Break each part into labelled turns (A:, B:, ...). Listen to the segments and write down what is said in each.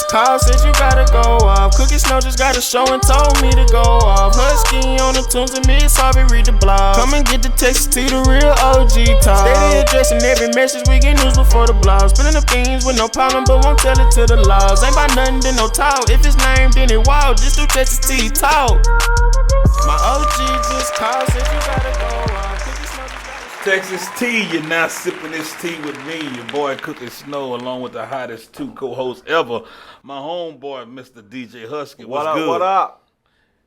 A: just called, said you gotta go off. Cookie Snow just got a show and told me to go off. Husky on the tunes and Miss Harvey read the blog. Come and get the Texas T, the real OG talk. Steady addressing every message, we get news before the blog. Spilling the beans with no problem, but won't tell it to the laws. Ain't about nothing, then no talk. If it's named, then it wild. Just do Texas T talk. My OG just called, said you gotta go off. Cookie Snow just got a
B: Texas Tea, you're now sipping this tea with me, your boy Cookie Snow, along with the hottest two co-hosts ever, my homeboy, Mr. DJ Husky. What's good?
C: What up?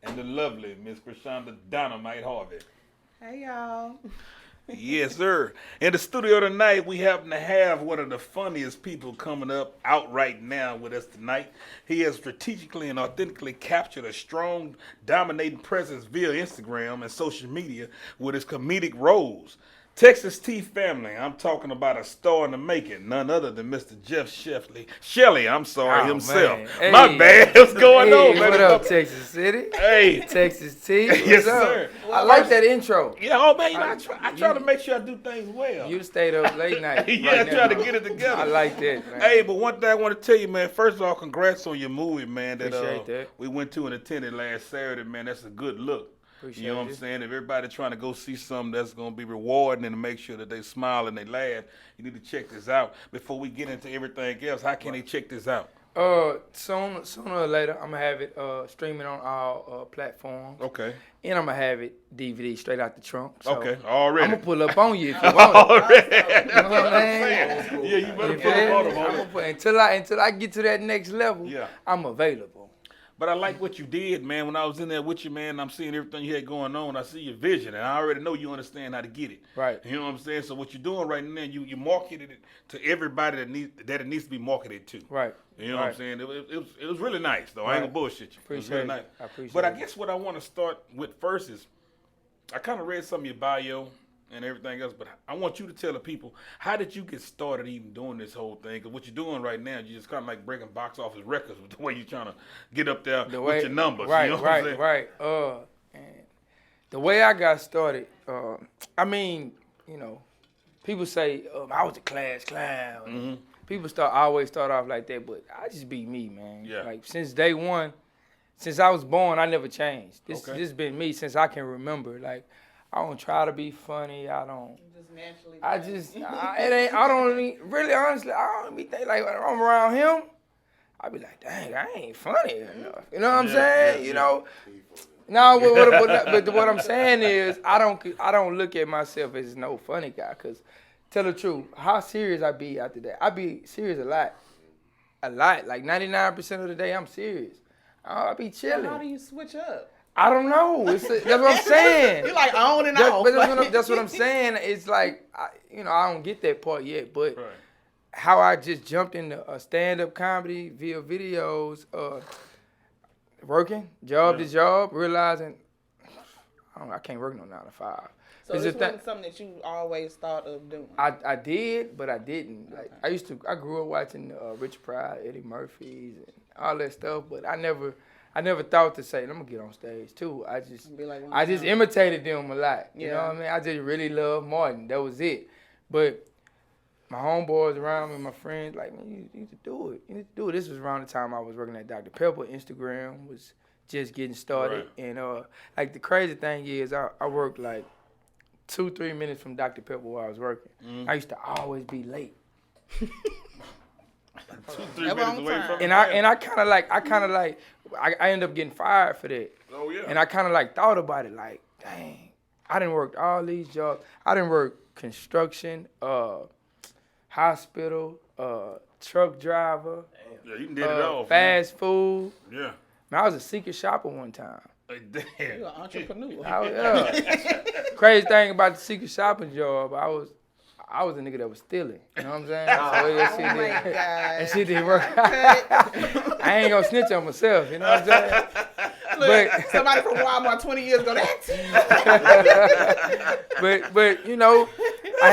B: And the lovely Miss Krishanda Dynamite Harvey.
D: Hey, y'all.
B: Yes, sir. In the studio tonight, we happen to have one of the funniest people coming up out right now with us tonight. He has strategically and authentically captured a strong, dominating presence via Instagram and social media with his comedic roles. Texas Tea family, I'm talking about a star in the making, none other than Mr. Jeff Shelley, himself.
E: Hey.
B: My bad, what's going on, man?
E: What up, Texas City?
B: Hey.
E: Texas Tea. What's
B: Yes,
E: up?
B: sir.
E: I like that intro.
B: Yeah, oh man, I try to make sure I do things well.
E: You stayed up late night.
B: Yeah,
E: right
B: I try
E: now.
B: to get it together.
E: I like that, man.
B: Hey, but one thing I want to tell you, man. First of all, congrats on your movie, man.
E: Appreciate that.
B: We went to and attended last Saturday, man. That's a good look.
E: Appreciate
B: You know what I'm
E: it.
B: saying? If everybody trying to go see something that's going to be rewarding and to make sure that they smile and they laugh, you need to check this out. Before we get into everything else, how can they check this out?
E: Sooner or later, I'm going to have it streaming on all platforms.
B: Okay.
E: And I'm going to have it DVD straight out the trunk. So
B: Okay, already.
E: I'm going to pull up on you if you want it.
B: Already.
E: You know what I'm saying?
B: Yeah, you better
E: You
B: put
E: feel
B: them
E: me?
B: on them.
E: Until I get to that next level,
B: Yeah.
E: I'm available.
B: But I like what you did, man. When I was in there with you, man, I'm seeing everything you had going on. I see your vision, and I already know you understand how to get it.
E: Right.
B: You know what I'm saying? So what you're doing right now, you marketed it to everybody that it needs to be marketed to.
E: Right.
B: You know what I'm saying? It was really nice, though. I ain't gonna bullshit you. It was
E: Appreciate
B: really
E: it.
B: nice.
E: I appreciate
B: But I
E: it.
B: guess what I want to start with first is, I kind of read some of your bio and everything else, but I want you to tell the people, how did you get started even doing this whole thing? Because what you're doing right now, you're just kind of like breaking box office records with the way you're trying to get up there with your numbers.
E: Right,
B: you know what I'm saying?
E: right. And the way I got started, I mean, you know, people say I was a class clown.
B: Mm-hmm.
E: People always start off like that, but I just be me, man.
B: Yeah.
E: Like since day one, since I was born, I never changed. This
B: Okay.
E: been me since I can remember. Like I don't try to be funny. I don't.
D: Just naturally.
E: I don't really honestly. I don't be think like when I'm around him. I be like, dang, I ain't funny enough. You know what I'm saying? You know. No, but what I'm saying is I don't look at myself as no funny guy. Cause tell the truth, how serious I be after that? I be serious a lot. Like 99% of the day, I'm serious. I be chilling.
D: How do you switch up?
E: I don't know. That's what I'm saying.
D: You like on and off.
E: But that's what I'm saying. It's like, I don't get that part yet. But
B: Right.
E: how I just jumped into stand-up comedy via videos, working, job to job, realizing I can't work no 9 to 5.
D: So
E: It's
D: this
E: just that-
D: wasn't something that you always thought of doing.
E: I did, but I didn't. Like I grew up watching Richard Pryor, Eddie Murphy's, and all that stuff. But I never thought to say, I'm gonna get on stage too. I just
D: Be like one
E: I just
D: time.
E: imitated them a lot. You know
D: Yeah.
E: what I mean? I just really love Martin. That was it. But my homeboys around me, my friends, like, man, you need to do it. You need to do it. This was around the time I was working at Dr. Pepper. Instagram was just getting started.
B: Right.
E: And like the crazy thing is I worked like 2-3 minutes from Dr. Pepper while I was working. I used to always be late.
B: 2-3
D: Never
B: minutes
D: on
B: away
D: time.
B: from
E: And I kind of like I ended up getting fired for that.
B: Oh yeah.
E: And I kind of like thought about it like, dang, I done worked all these jobs. I done worked construction, hospital, truck driver,
B: Yeah, you did it all.
E: fast food.
B: Yeah.
E: Man, I was a secret shopper one time.
B: Like, damn.
D: You're an entrepreneur.
E: Yeah. Crazy thing about the secret shopping job, I was a nigga that was stealing. You know what I'm saying? So that shit
D: Oh my
E: didn't-
D: God.
E: that shit didn't work. I ain't gonna snitch on myself. You know what I'm saying?
D: Look, somebody from Walmart 20 years ago, that's
E: but you know, I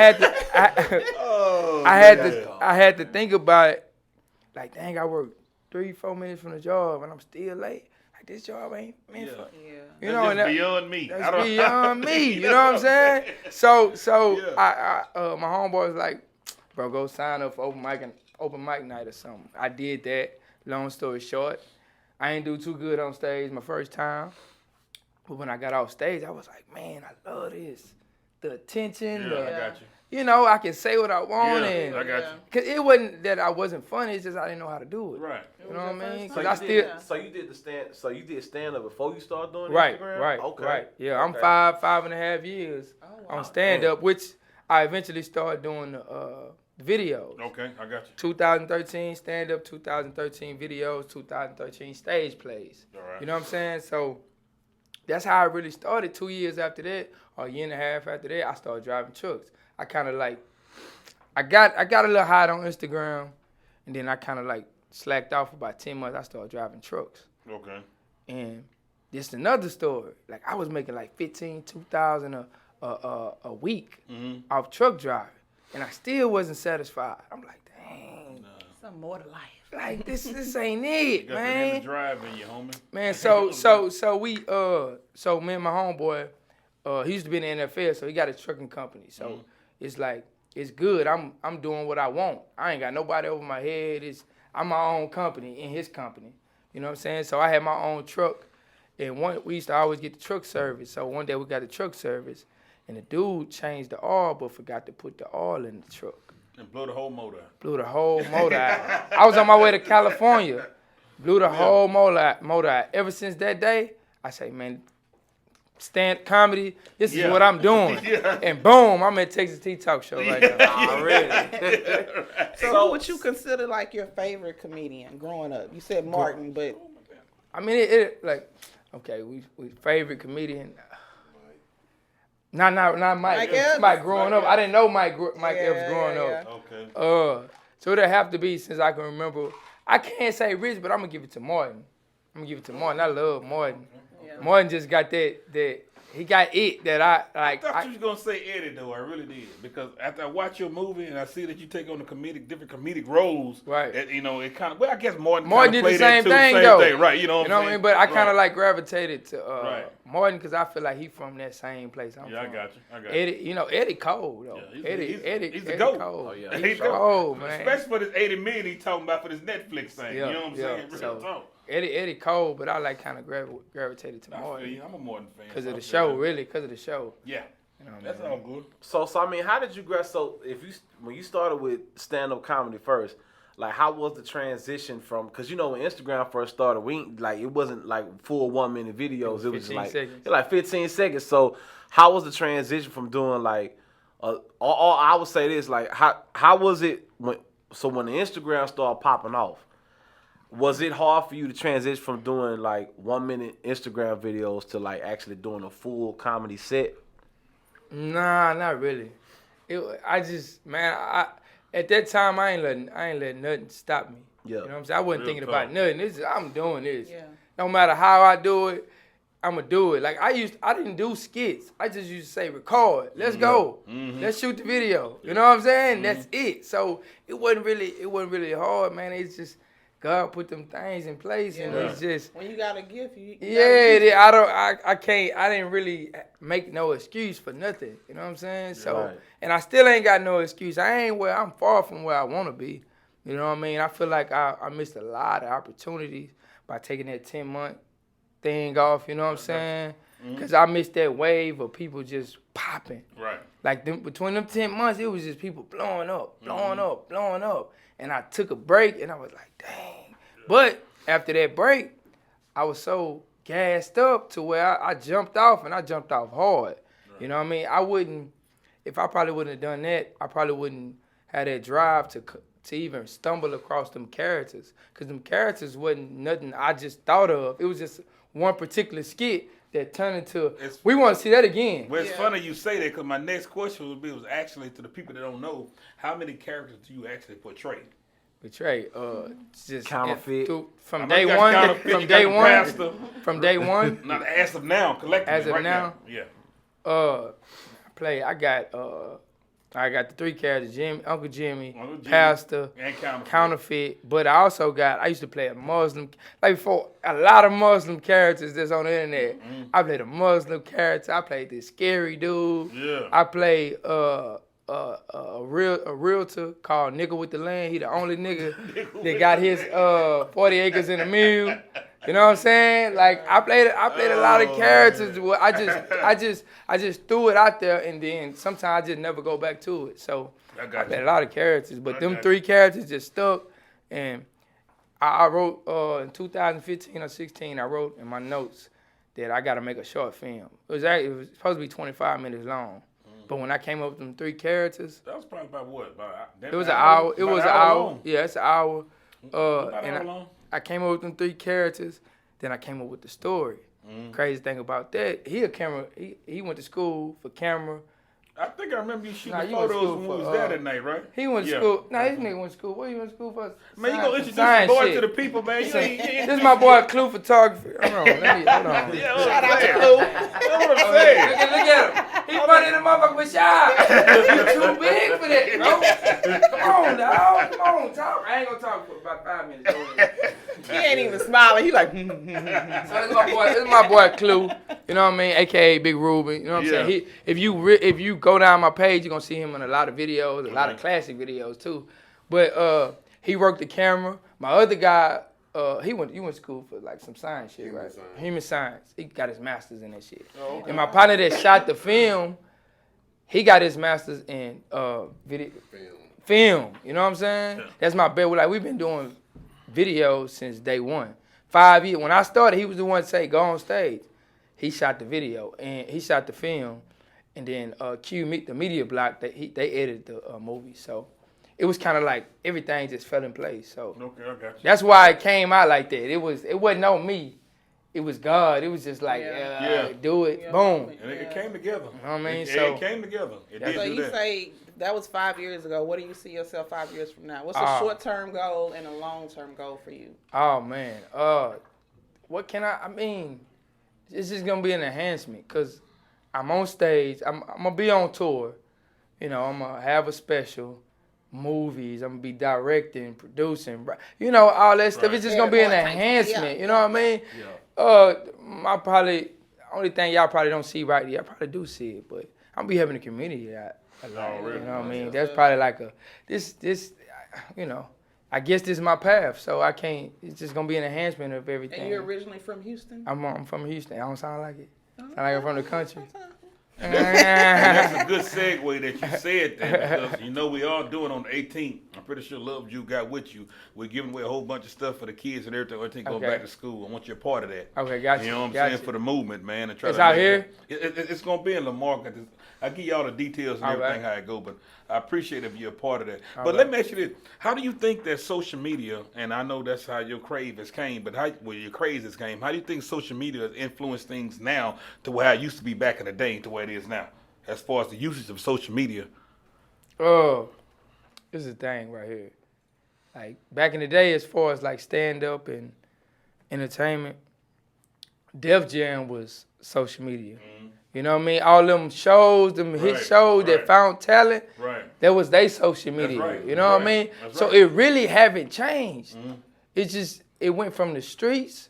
E: had to think about it. Like, dang, I worked 3-4 minutes from the job and I'm still late. Like, this job ain't meant for.
D: yeah.
E: You know,
B: That's
E: and
B: beyond me.
E: that's beyond me. You know what I'm saying? So
B: Yeah.
E: my homeboy was like, bro, go sign up for open mic night or something. I did that. long story short, I ain't do too good on stage my first time. But when I got off stage, I was like, man, I love this. The attention,
B: Yeah, I got you.
E: you know, I can say what I want.
B: Yeah,
E: and
B: I got you.
E: Cause it wasn't that I wasn't funny, it's just I didn't know how to do it.
B: Right.
E: You know what I mean?
C: So
E: Cause
C: you
E: I still,
C: so you did the stand. So you did stand up before you started doing
E: right,
C: Instagram.
E: right,
C: Okay.
E: right. Yeah, I'm
C: Okay.
E: 5.5 years on stand up, which I eventually started doing the videos.
B: Okay, I got you.
E: 2013 stand up, 2013 videos, 2013 stage plays.
B: All right.
E: You know what I'm saying? So that's how I really started. 2 years after that, or a year and a half after that, I started driving trucks. I kind of like, I got a little hot on Instagram, and then I kind of like slacked off for about 10 months. I started driving trucks.
B: Okay.
E: And this is another story. Like I was making like 2,000 a week off truck driving, and I still wasn't satisfied. I'm like, dang,
D: Some more to life.
E: like this ain't it,
B: You got
E: man.
B: the drive in you, homie.
E: Man, so me and my homeboy, he used to be in the NFL, so he got a trucking company. So it's like it's good. I'm doing what I want. I ain't got nobody over my head. I'm my own company in his company. You know what I'm saying? So I had my own truck, and we used to always get the truck service. So one day we got the truck service, and the dude changed the oil but forgot to put the oil in the truck.
B: And blow the whole motor out.
E: Blew the whole motor out. I was on my way to California. Blew the whole motor out. Ever since that day, I say, man, stand comedy, this is what I'm doing. And boom, I'm at Texas Tea Talk Show right now.
C: Already.
D: So who would you consider like your favorite comedian growing up? You said Martin, but
E: I mean, it like, okay, we favorite comedian. Not Mike.
D: Mike Epps?
E: Somebody growing up. I didn't know Mike Epps growing up.
B: Okay.
E: So it'd have to be, since I can remember. I can't say Rich, but I'm gonna give it to Martin. I love Martin.
D: Yeah.
E: Martin just got that he got it that I like.
B: I thought you was gonna say Eddie though. I really did, because after I watch your movie and I see that you take on the different comedic roles,
E: Right.
B: You know, it kind of. Well, I guess Martin
E: Did the same thing though.
B: Right. You know what I'm saying?
E: I mean? But I kind of
B: Right.
E: like gravitated to
B: Right.
E: Martin because I feel like he from that same place I'm
B: Yeah, I
E: from.
B: got you.
E: Eddie, Eddie Cold though.
B: Yeah, he's
E: Eddie
B: the GOAT.
E: Cold.
C: Oh, yeah.
E: He's cold, man.
B: Especially for this 80 million he talking about for this Netflix thing.
E: Yeah,
B: You know what I'm
E: yeah.
B: saying? Real
E: So,
B: talk.
E: Eddie Cold, but I like kind of gravitated to
B: I feel
E: Martin
B: you. I'm a Martin fan.
E: because
B: so
E: of
B: I
E: the
B: feel
E: show,
B: that.
E: really, because of the show.
B: Yeah.
E: You know what I
B: That's
E: mean?
B: all good.
C: So I mean, how did you grab? So when you started with stand-up comedy first, like how was the transition from? Because you know when Instagram first started, it wasn't like full 1 minute videos. It was
E: 15
C: like
E: seconds.
C: it was like 15 seconds. So how was the transition from doing like? I would say this, like how was it when the Instagram started popping off? Was it hard for you to transition from doing like 1 minute Instagram videos to like actually doing a full comedy set?
E: Nah, not really. At that time I ain't letting nothing stop me.
C: Yeah.
E: You know what I'm saying? I wasn't
B: Real
E: thinking
B: talk.
E: about nothing. I'm doing this.
D: Yeah.
E: No matter how I do it, I'ma do it. Like I didn't do skits. I just used to say record. Let's go. Let's shoot the video. You know what I'm saying? That's it. So it wasn't really hard, man. It's just God put them things in place, and it's just
D: when you got a gift, you
E: I didn't really make no excuse for nothing. You know what I'm saying? So
C: Right.
E: and I still ain't got no excuse. I'm far from where I wanna be. You know what I mean? I feel like I missed a lot of opportunities by taking that 10-month thing off, you know what I'm saying? Because I missed that wave of people just popping.
B: Right.
E: Like between them 10 months, it was just people blowing up. And I took a break, and I was like, dang. But after that break, I was so gassed up to where I jumped off, and I jumped off hard. Right. You know what I mean? If I probably wouldn't have done that, I probably wouldn't have that drive to even stumble across them characters. Because them characters wasn't nothing I just thought of. It was just one particular skit that turned into, we want to see that again.
B: Well, it's funny you say that, because my next question was actually to the people that don't know, how many characters do you actually portray?
E: Betray, just
C: Counterfeit.
E: From
B: I know
E: day
B: you got
E: one.
B: counterfeit,
E: From
B: you got
E: day
B: the
E: one.
B: pastor.
E: From day one.
B: Not as of now, collectively.
E: As of
B: right
E: now?
B: Yeah.
E: I got the three characters: Uncle Jimmy,
B: Uncle Jimmy,
E: Pastor,
B: and
E: Counterfeit. But I used to play a Muslim, like before, a lot of Muslim characters that's on the internet. I played a Muslim character. I played this scary dude.
B: Yeah.
E: I played a realtor called Nigga with the Land. He the only nigga that got his 40 acres in a mill. You know what I'm saying? Like I played a lot of characters. Where I just threw it out there, and then sometimes I just never go back to it. So I played a lot of characters, but them 3 characters just stuck. And I wrote in 2015 or 16. I wrote in my notes that I got to make a short film. It was supposed to be 25 minutes long. But when I came up with them 3 characters,
B: that was probably about what?
E: It was an hour. It was an hour.
B: Long.
E: Yeah, it's an hour.
B: About an hour long.
E: I came up with them 3 characters. Then I came up with the story. Crazy thing about that, he went to school for camera.
B: I think I remember you shooting photos when we was there that night, right?
E: He went to school. This nigga went to school. What he went to school for?
B: Man, you gonna introduce the boy to the people, man.
E: This is my boy Clue Photography. Hold on. Hold on.
B: Shout out to Clue. That's what I'm saying.
E: Look at him. He running the motherfucker with shot. You too big for that, bro. Come on, dog. Come on, talk. I ain't gonna talk for about 5 minutes.
D: He ain't even smiling. He like.
E: So this is my boy Clue. You know what I mean? AKA Big Ruben. You know what I'm saying? If you go down my page, you're gonna see him in a lot of videos, a lot of classic videos too. But he worked the camera. My other guy, you went to school for like some science shit, right? Human science. He got his master's in that shit. Oh, okay. And my partner that shot the film, he got his master's in film. You know what I'm saying? Yeah. That's my bet. We've been doing videos since day one. 5 years. When I started, he was the one to say, go on stage. He shot the video and he shot the film. And then the media block, they edited the movie. So it was kind of like everything just fell in place. So
B: okay, I got you.
E: That's why it came out like that. It wasn't on me. It was God. It was just like, do it, boom.
B: And it came together.
E: You know what I mean?
B: It came together.
D: So you say that was 5 years ago. What do you see yourself 5 years from now? What's a short-term goal and a long-term goal for you?
E: Oh, man. What can I mean, it's just going to be an enhancement because I'm on stage. I'm going to be on tour. You know, I'm going to have a special, movies. I'm going to be directing, producing. You know, all that stuff. It's just going to be an enhancement. You know what I mean? Yeah. Only thing y'all probably don't see right here, I probably do see it, but I'm going to be having a community that. You know what I mean? That's probably like you know, I guess this is my path, so I can't, it's just going to be an enhancement of everything.
D: And you're originally from Houston?
E: I'm from Houston. I don't sound like it. Sound like I'm from the country.
B: And that's a good segue that you said that because you know we all doing on the 18th. I'm pretty sure Love You got with you. We're giving away a whole bunch of stuff for the kids and everything going back to school. I want you a part of that.
E: Okay, got you.
B: You know what I'm saying? For the movement, man. And try
E: it's
B: to
E: out here?
B: It's going to be in Lamar. I'll give you all the details and everything how it go, but I appreciate if you're a part of that. But let me ask you this. How do you think that social media, and I know that's how your craze came, but your crazes came, how do you think social media has influenced things now to where it used to be back in the day to where it is now, as far as the usage of social media?
E: Oh, this is a thing right here. Like, back in the day, as far as like stand-up and entertainment, Def Jam was social media. Mm-hmm. You know what I mean? All them shows, them hit shows that found talent, that was their social media. You know what I mean? So it really haven't changed. Mm-hmm. It went from the streets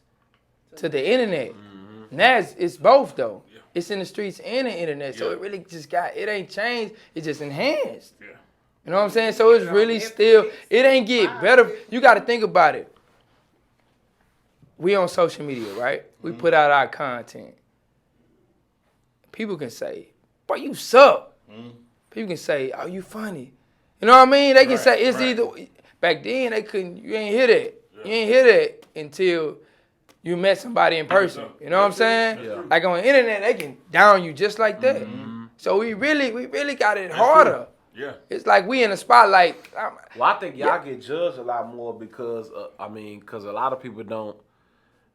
E: to the internet. Mm-hmm. Now it's both though. Yeah. It's in the streets and the internet. So it really just it ain't changed. It just enhanced. Yeah. You know what I'm saying? So it's really still, it ain't get better. You got to think about it. We on social media, right? We put out our content. People can say, boy, you suck. Mm-hmm. People can say, oh, you funny. You know what I mean? They can say, it's either, back then, they couldn't, you ain't hear that. Yeah. You ain't hear that until you met somebody in person. You know what I'm saying? Yeah. Like on the internet, they can down you just like that. Mm-hmm. So we really got it harder.
B: Yeah.
E: It's like we in the spotlight.
C: Well, I think y'all get judged a lot more because, because a lot of people don't,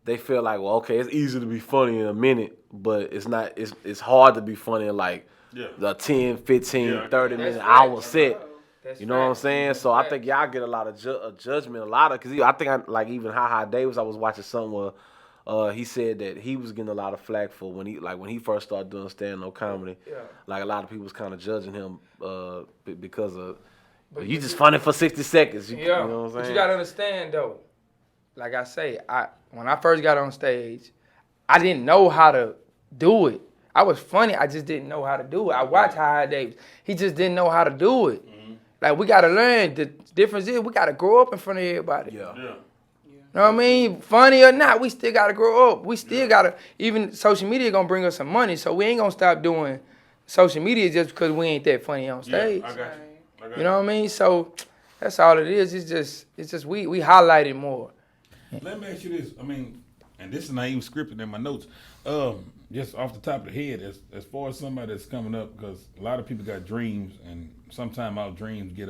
C: they feel like, well, okay, it's easy to be funny in a minute, but it's not. It's hard to be funny in like the 10, 15, 30 minute hour set. You know what I'm saying? So I think y'all get a lot of judgment, because I think like even Ha Davis, I was watching something where he said that he was getting a lot of flack for when he first started doing stand-up comedy. Yeah. Like a lot of people was kind of judging him because of you just funny for 60 seconds. You know what I'm saying?
E: But you gotta understand though. Like I say, when I first got on stage, I didn't know how to do it. I was funny. I just didn't know how to do it. I watched High Davis. He just didn't know how to do it. Like, we got to learn. The difference is we got to grow up in front of everybody.
C: Yeah.
E: You know what I mean? Funny or not, we still got to grow up. We still got to, even social media going to bring us some money, so we ain't going to stop doing social media just because we ain't that funny on stage.
B: I got you.
E: You know what I mean? So that's all it is. It's just we highlight it more.
B: Let me ask you this. I mean, and this is not even scripted in my notes. Just off the top of the head, as far as somebody that's coming up, because a lot of people got dreams, and sometimes our dreams get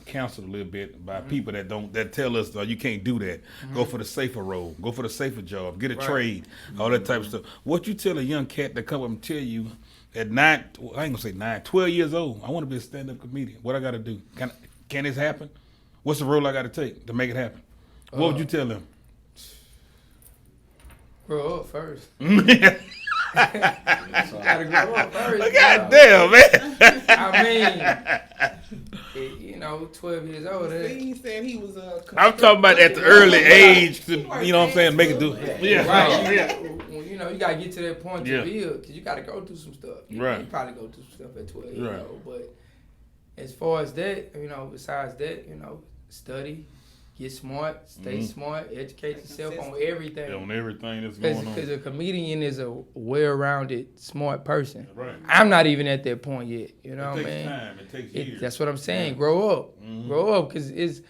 B: counseled a little bit by people that tell us, you can't do that. Go for the safer road. Go for the safer job. Get a trade. All that type of stuff. What you tell a young cat that come up and tell you at 12 years old, I want to be a stand-up comedian. What I got to do? Can this happen? What's the role I got to take to make it happen? What would you tell them?
E: Grow up first. Gotta grow up first.
B: God damn, man.
E: I mean, 12 years old.
D: He said he was a.
B: I'm talking about at the early age to, you know what I'm saying, make it do. Yeah.
E: Right.
B: Yeah.
E: You gotta get to that point to build, because you gotta go through some stuff. You probably go through some stuff at 12 years old, but as far as that, besides that, study. Get smart, stay smart, educate yourself on everything.
B: On everything that's going on.
E: Because a comedian is a well-rounded, smart person.
B: Right.
E: I'm not even at that point yet. You know what I mean?
B: It takes time. It takes years.
E: That's what I'm saying. Grow up. Grow up, because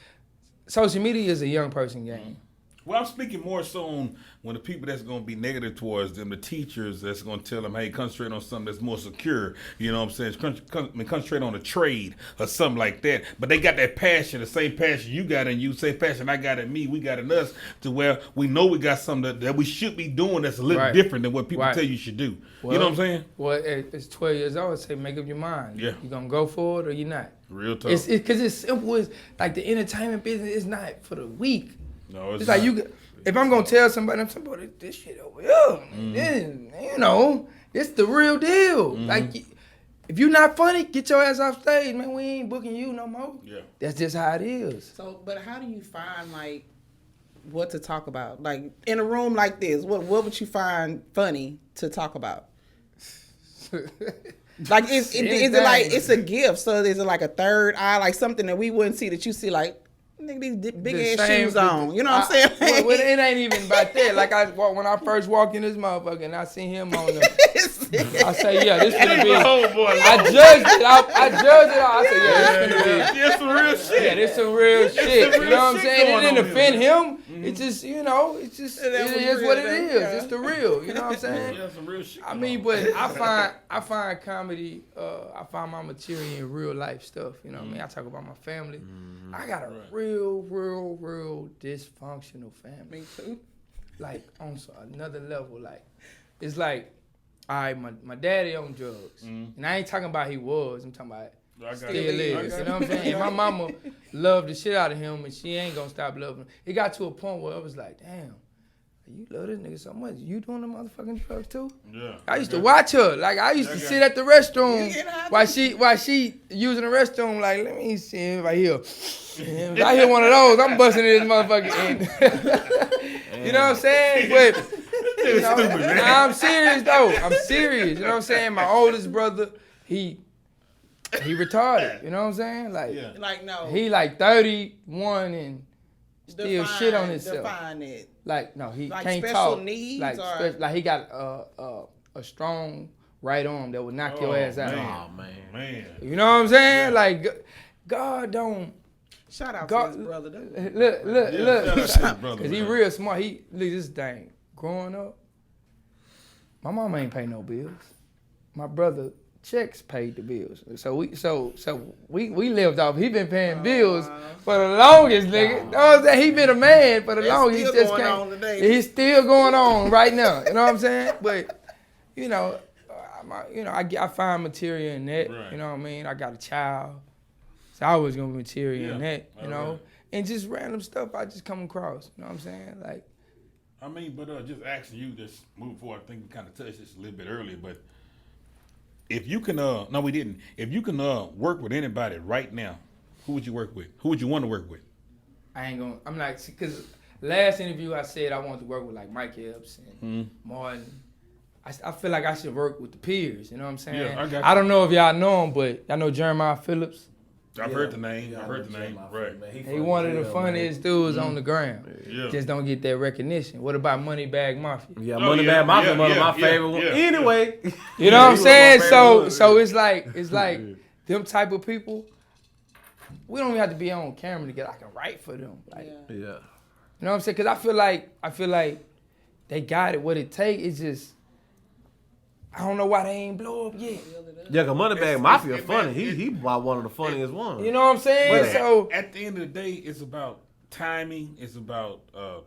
E: social media is a young person game.
B: Well, I'm speaking more so on when the people that's going to be negative towards them, the teachers that's going to tell them, hey, concentrate on something that's more secure. You know what I'm saying? Concentrate on a trade or something like that. But they got that passion, the same passion you got in you, same passion I got in me, we got in us, to where we know we got something that we should be doing that's a little different than what people tell you should do. Well, you know what I'm saying?
E: Well, it's 12 years old. I say make up your mind.
B: Yeah.
E: You going to go for it or you not?
B: Real tough.
E: It's because it's simple. It's like the entertainment business is not for the weak.
B: No,
E: it's like if I'm gonna tell somebody, this shit over here, then, it's the real deal. Like, if you're not funny, get your ass off stage, man. We ain't booking you no more.
B: Yeah,
E: that's just how it is.
D: So, but how do you find what to talk about? Like in a room like this, what would you find funny to talk about? Like is it like it's a gift? So is it like a third eye, like something that we wouldn't see that you see like? Nigga, these big ass shoes on. You know what I'm saying?
E: Well, it ain't even about that. Like when I first walked in this motherfucker and I seen him on the, I say, yeah, this finna be. I judged it. I judged it. I said, yeah, this finna be.
B: This some real shit.
E: Yeah, this some real shit. You know what I'm saying? It didn't offend him. It's just, it is what it is. It's the real. You know what I'm saying?
B: Yeah, some real shit.
E: I mean, but I find comedy. I find my material in real life stuff. You know what I mean? I talk about my family. I got a real dysfunctional family.
D: Me too.
E: Like on another level. Like it's like, all right, my daddy on drugs, and I ain't talking about he was. I'm talking about still is. You know what I'm saying? And my mama loved the shit out of him, and she ain't gonna stop loving him. It got to a point where I was like, damn, you love this nigga so much. You doing the motherfucking drugs too?
B: Yeah.
E: I used to watch her. Like I used to sit at the restroom while she using the restroom. Like, let me see if I hear. If I hear one of those, I'm busting in this motherfucker. You know what I'm saying? But I'm serious though. I'm serious. You know what I'm saying? My oldest brother, he retarded. You know what I'm saying? Like,
D: no.
E: He like 31 and still shit on himself.
D: Define it.
E: Like, no, he
D: like
E: can't
D: special
E: talk.
D: Needs
E: like he got a strong right arm that would knock your ass out.
C: Oh man.
E: You know what I'm saying? Yeah. Like, God don't.
D: Shout out to his brother.
E: Look. Because he real smart. Look, this thing. Growing up, my mama ain't pay no bills. My brother checks paid the bills. So we lived off. He been paying bills for the longest, nigga. You know what I'm saying? He been a man for the longest. He just can't. He's still going on right now. You know what I'm saying? But I find material in that. Right. You know what I mean? I got a child. So I was gonna be material in that, you know, right. And just random stuff I just come across. You know what I'm saying? Like,
B: I mean, but just asking you, just moving forward. I think we kind of touched this a little bit earlier, but if you can, no, we didn't. If you can work with anybody right now, who would you work with? Who would you want to work with?
E: I'm like, because last interview I said I wanted to work with like Mike Epps and Martin. I feel like I should work with the peers. You know what I'm saying?
B: Yeah, I got you.
E: I don't know if y'all know him, but y'all know Jeremiah Phillips.
B: I've heard the name. I've heard the name. Right.
E: He one of the funniest dudes on the ground.
B: Yeah.
E: Just don't get that recognition. What about Moneybag Mafia?
C: Yeah,
B: Oh,
C: Moneybag
B: yeah,
C: Mafia,
B: yeah,
C: one of
B: yeah,
C: my favorite
B: yeah,
C: ones.
B: yeah.
C: Anyway.
E: You know what I'm
C: he was
E: saying?
C: my favorite
E: So
C: one.
E: it's like them type of people. We don't even have to be on camera to get. I can write for them. Like,
C: Yeah.
E: you know what I'm saying? Because I feel like they got it. What it take is just. I don't know why they ain't blow up yet.
C: Yeah, cause Moneybag
B: It's-
C: Mafia
B: it's-
C: funny.
B: it-
C: He one of the funniest ones.
E: You know what I'm saying?
B: But
E: So
B: at the end of the day, it's about timing. It's about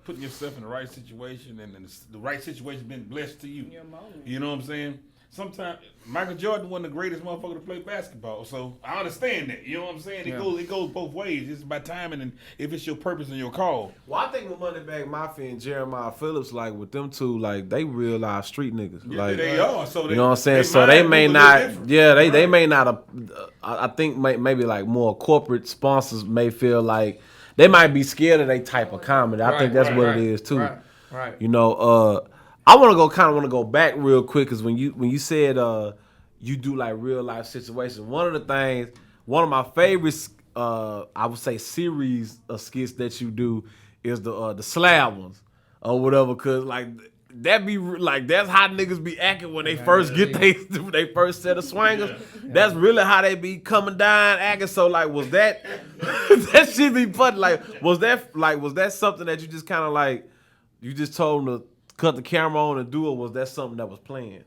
B: putting yourself in the right situation, and then the right situation being blessed to you.
D: Your moment.
B: You know what I'm saying? Sometimes Michael Jordan one of the greatest motherfuckers to play basketball, so I understand that. You know what I'm saying? It goes both ways. It's about timing and if it's your purpose and your call.
C: Well, I think with Moneybag Mafia and Jeremiah Phillips, like with them two, like they real live street niggas.
B: Yeah,
C: Like
B: they are. So
C: you know what I'm saying? So they may not. Yeah, they may not. I think maybe like more corporate sponsors may feel like they might be scared of their type of comedy. I think that's what it is too.
E: Right.
C: You know, I want to go back real quick because when you said you do like real life situations, one of my favorites, I would say series of skits that you do is the slab ones or whatever, cause like that be like that's how niggas be acting when they first get they first set of swangers. That's really how they be coming down acting. So like, was that that shit be funny? Like, was that something that you just kind of like you just told them to cut the camera on and do it? Was that something that was planned?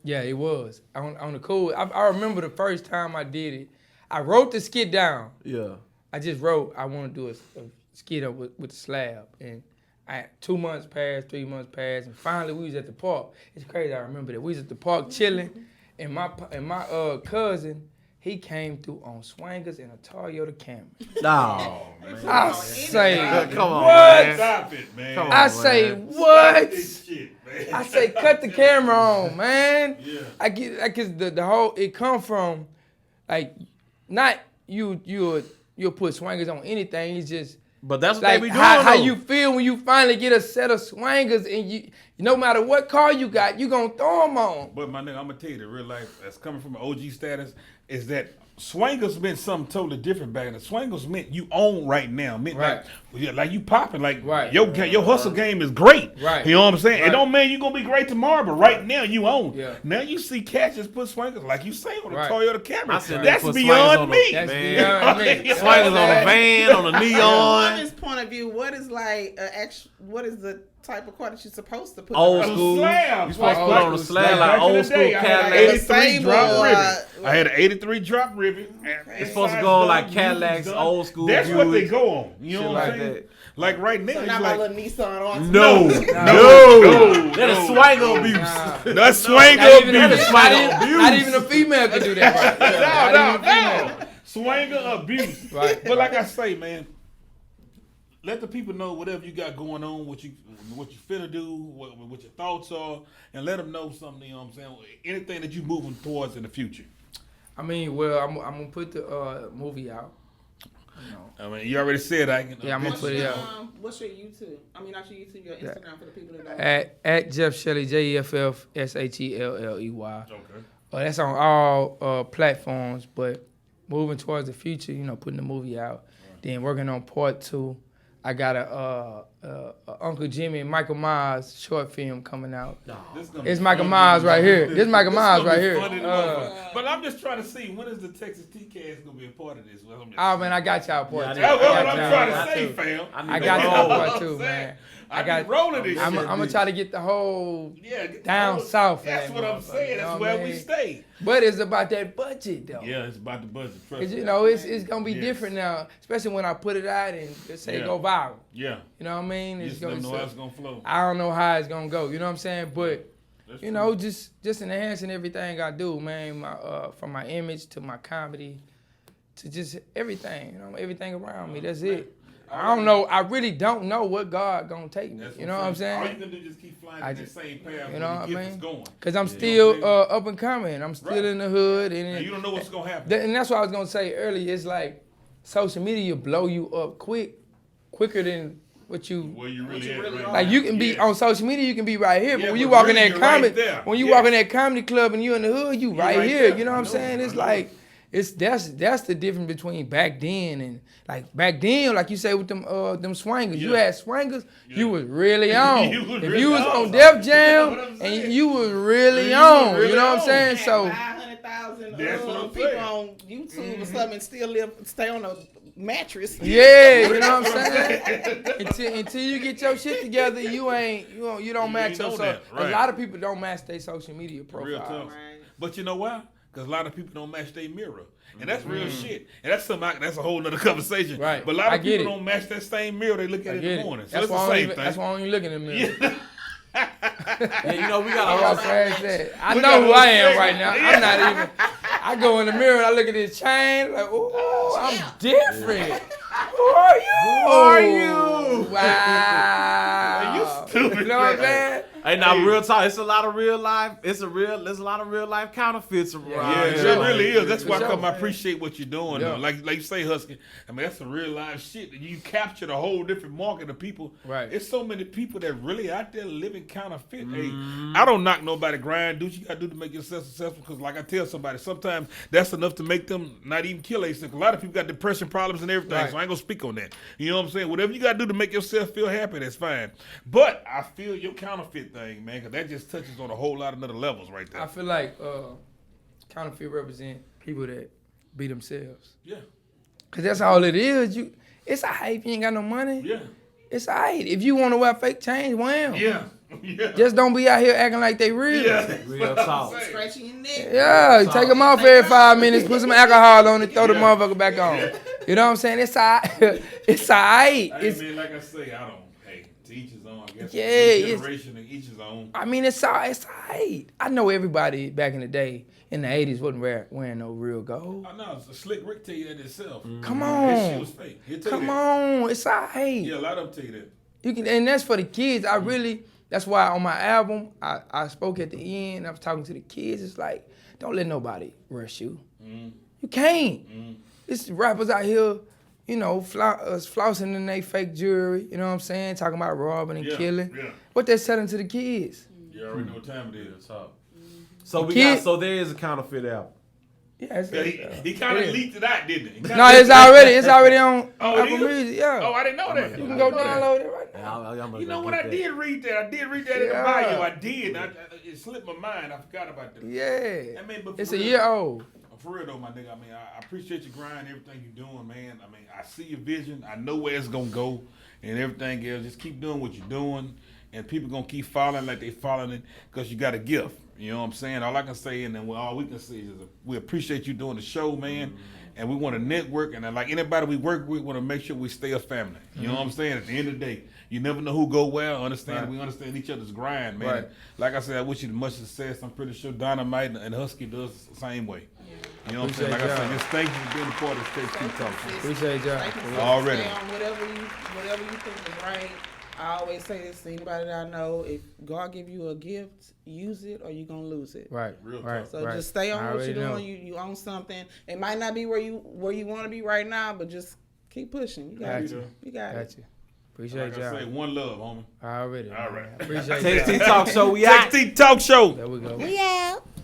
E: Yeah, it was on the cool. I remember the first time I did it. I wrote the skit down.
C: Yeah.
E: I just wrote I want to do a skit up with the slab, and 2 months passed, 3 months passed, and finally we was at the park. It's crazy. I remember that we was at the park chilling, and my cousin. He came through on swangers in a Toyota Camry.
C: No.
E: I say,
C: Come on,
E: what?
C: man.
B: Stop it, man.
C: Come on.
E: I say,
C: man.
E: what?
B: This shit, man.
E: I say, cut the camera on, man.
B: Yeah.
E: I get like, cause the whole it come from, like, not you'll put swangers on anything. It's just
C: But that's what
E: like
C: they be doing.
E: how
C: though.
E: you feel when you finally get a set of swangers, and you no matter what car you got, you gonna throw them on.
B: But my nigga, I'm gonna tell you the real life that's coming from an OG status is that swangers meant something totally different back then. Swangers meant you own right now. Meant like you popping. Like your hustle game is great.
E: Right.
B: You know what I'm saying?
E: Right.
B: It don't mean you gonna be great tomorrow, but right now you own.
E: Yeah.
B: Now you see cats just put swangers like you say on a
E: Right.
B: Toyota
C: I
B: Camry.
C: said they
B: That's
C: put
B: beyond
C: swangers on
B: me.
E: That's
C: Man.
E: beyond me.
C: Swangers on the van, on the
D: From
C: neon.
D: his point of view, what is like what is the type of car that you're supposed to put?
C: Old
D: on?
B: A
C: school.
B: slab.
C: You supposed to put
B: Like-
C: on a slab
B: like
C: like
B: back in the
C: old school
B: day, I had an
C: Cadillac.
B: 83
D: Same
B: drop
D: old,
B: ribbon. I had an 83 drop ribbon.
C: It's supposed to go on like Cadillacs, old school.
B: That's what they
C: Buicks,
B: go on. You know
C: shit
B: what
C: like
B: I'm saying?
C: that.
B: Like right now,
D: So
B: it's
D: not my
B: like
D: little Nissan on.
B: no.
C: That is swanger abuse.
B: That's swanger
E: Not even,
B: abuse.
E: not even a female can do that. Right?
B: No. Swanger abuse.
E: Right.
B: But like I say, man, let the people know whatever you got going on, what you finna do, what your thoughts are, and let them know something. You know what I'm saying? Anything that you moving towards in the future.
E: I mean, well, I'm gonna put the movie out.
B: I mean, you already said I can.
E: Yeah, I'm gonna put it out.
D: What's your YouTube? I mean, not your YouTube, your Instagram for the people that don't.
E: At Jeff Shelley, JeffShelley.
B: Okay.
E: That's on all platforms, but moving towards the future, putting the movie out, then working on part 2. I got a Uncle Jimmy and Michael Myers short film coming out. It's Michael Myers right here. This is Michael Myers right here.
B: But I'm just trying to see, when is the Texas TCast gonna be a part of this?
E: Oh man, I got y'all part 2.
B: That's what I'm
E: I
B: trying
E: got
B: to say,
E: y'all.
B: fam.
E: I got y'all part 2, man.
B: I got rolling this
E: I'm
B: shit.
E: gonna try to get the whole
B: get the
E: down
B: whole-
E: south.
B: That's what I'm saying. That's where we stay.
E: But it's about that budget though.
B: Yeah, it's about the budget. Trust
E: Cause
B: me.
E: it's gonna be different now, especially when I put it out and let's say it
B: Yeah.
E: go viral.
B: Yeah.
E: You know what I mean?
B: You just don't know how it's gonna flow.
E: I don't know how it's gonna go. You know what I'm saying? But
B: That's
E: you know, just enhancing everything I do, man. From my image to my comedy, to just everything. Everything around me. That's it. I don't know. I really don't know what God gonna take me.
B: That's
E: You know what I'm
B: All
E: saying?
B: you can do is just keep flying in the same path.
E: You know what I
B: when the gift
E: mean?
B: is going.
E: Cause I'm still up and coming. I'm still in the hood,
B: And you don't know what's gonna happen.
E: and that's what I was gonna say earlier. It's like social media blow you up quicker than what you.
B: Where you really at right
E: Like
B: now.
E: you can be on social media, you can be right here, but
B: Yeah,
E: when you
B: but
E: walk in
B: really
E: that
B: you're right
E: comedy,
B: there.
E: when you
B: Yeah.
E: walk in that comedy club and you in the hood, you right
B: right
E: here.
B: there.
E: You know what
B: I
E: I'm
B: know,
E: saying? It's
B: I know.
E: like that's the difference between back then and like back then, like you say with them swingers. You
B: Yeah.
E: had swingers, you
B: Yeah.
E: was really on.
B: You was
E: If
B: really
E: you was
B: on.
E: on Def
B: You know
E: Jam
B: what I'm
E: and
B: saying?
E: you was really
B: Yeah, you was
E: on,
B: really
E: you know what I'm
B: on.
E: saying? So
D: 500,000
B: That's what I'm
D: people
B: saying.
D: on YouTube or something and still stay on a mattress.
E: yeah, you know what I'm saying? until you get your shit together, you don't match
B: ain't
E: your
B: on
E: social.
B: that, right.
E: A lot of people don't match their social media
B: Real
E: profile.
B: tough. But you know why? Because a lot of people don't match their mirror. And that's real shit. And that's that's a whole nother conversation.
E: Right.
B: But a lot
E: I
B: of
E: get
B: people
E: it.
B: don't match that same mirror they look at in
E: Get
B: the
E: it.
B: morning. So
E: That's
B: it's the
E: why
B: same thing.
E: that's why I don't even look in the mirror.
C: Yeah, you know we
E: I
C: got
E: got
C: a
E: trash that. I
B: We
E: know
B: got
E: who
B: a
E: I am
B: thing.
E: right now. I'm not even. I go in the mirror and I look at this chain like, ooh, I'm different. Who are you?
C: Who are you?
E: Wow.
B: You stupid.
E: You know what I'm saying?
C: Hey, now real talk. It's a lot of real life. There's a lot of real life counterfeits around.
B: Yeah,
E: for
B: it
E: sure.
B: really is. That's why
E: For
B: I come.
E: sure.
B: I appreciate what you're doing.
E: Yeah.
B: Though. Like you say, Husky. I mean, that's some real life shit. You captured a whole different market of people.
E: Right.
B: It's so many people that really out there living counterfeit. Hey, I don't knock nobody grind. Do what you got to do to make yourself successful. Because like I tell somebody, sometimes that's enough to make them not even kill themselves. A lot of people got depression problems and everything.
E: Right.
B: So I ain't gonna speak on that. You know what I'm saying? Whatever you got to do to make yourself feel happy, that's fine. But I feel your counterfeit thing, man, because that just touches on a whole lot of other levels right there.
E: I feel like counterfeit represent people that be themselves.
B: Yeah.
E: Cause that's all it is. It's alright if you ain't got no money.
B: Yeah.
E: It's alright. If you want to wear fake chains, wear 'em.
B: Yeah. Yeah.
E: Just don't be out here acting like they real.
B: Yeah.
C: Real talk.
D: Scratching your neck.
E: Yeah, take them off every 5 minutes, put some alcohol on it, throw the motherfucker back on. You know what I'm saying? It's alright. It's alright.
B: Hey, man, like I say, I don't. Hey, to each his own. I guess.
E: Yeah,
B: Each
E: it's-
B: generation and each his own.
E: I mean, it's alright. I know everybody back in the day, in the 80s, wasn't wearing no real gold.
B: I know. Slick Rick tell you that himself.
E: Come
B: His shit
E: on.
B: was fake. He'll tell
E: Come
B: you that.
E: on. It's alright.
B: Yeah, a lot of them tell you that.
E: You can, and that's for the kids. That's why on my album, I spoke at the end. I was talking to the kids. It's like, don't let nobody rush you. You can't. It's rappers out here, you know, flossing in their fake jewelry. You know what I'm saying? Talking about robbing and
B: Yeah,
E: killing.
B: yeah.
E: What they're selling to the kids.
B: You already know what time it is.
C: So there is a counterfeit album.
E: Yeah,
B: Yeah, he kind of leaked it out, didn't he?
E: No, it's already on
B: Oh, it
E: Apple
B: is?
E: Music. Yeah.
B: Oh, I didn't know that.
E: You can go download it right now.
B: You know what? I did read that. I did read that in the
E: Yeah.
B: bio. I did. It slipped my mind. I forgot about that.
E: Yeah.
B: I mean, but
E: It's
B: for
E: a
B: real-
E: year old.
B: For real though, my nigga. I mean, I appreciate your grind, everything you're doing, man. I mean, I see your vision. I know where it's gonna go, and everything else. Just keep doing what you're doing, and people gonna keep following like they following it because you got a gift. You know what I'm saying? All I can say, and then all we can say is we appreciate you doing the show, man. And we want to network, and then like anybody we work with, want to make sure we stay a family. You know what I'm saying? At the end of the day, you never know who go where. Understand? We understand each other's grind, man.
E: Right.
B: Like I said, I wish you much success. I'm pretty sure Dynamite and Husky does the same way. You know what I'm saying? Like I said, just thank you for being a part of the State Keep Talking.
E: Appreciate y'all.
D: Thank you for
B: Already.
D: staying on whatever you think is right. I always say this to anybody that I know: if God give you a gift, use it or you're gonna lose it.
E: Right.
B: Real
E: Right.
B: talk.
D: So
E: right.
D: just stay on
E: I
D: what you're
E: already know.
D: doing. You own something. It might not be where you want to be right now, but just keep pushing. You got
E: Gotcha.
D: it. You got it.
E: Got you. Appreciate
B: Like I say,
E: y'all.
B: one love, homie.
E: Already.
B: All right.
E: Appreciate
C: Tasty
E: y'all.
C: Talk Show. We out.
B: Tasty Talk Show.
E: There we go.
D: We out.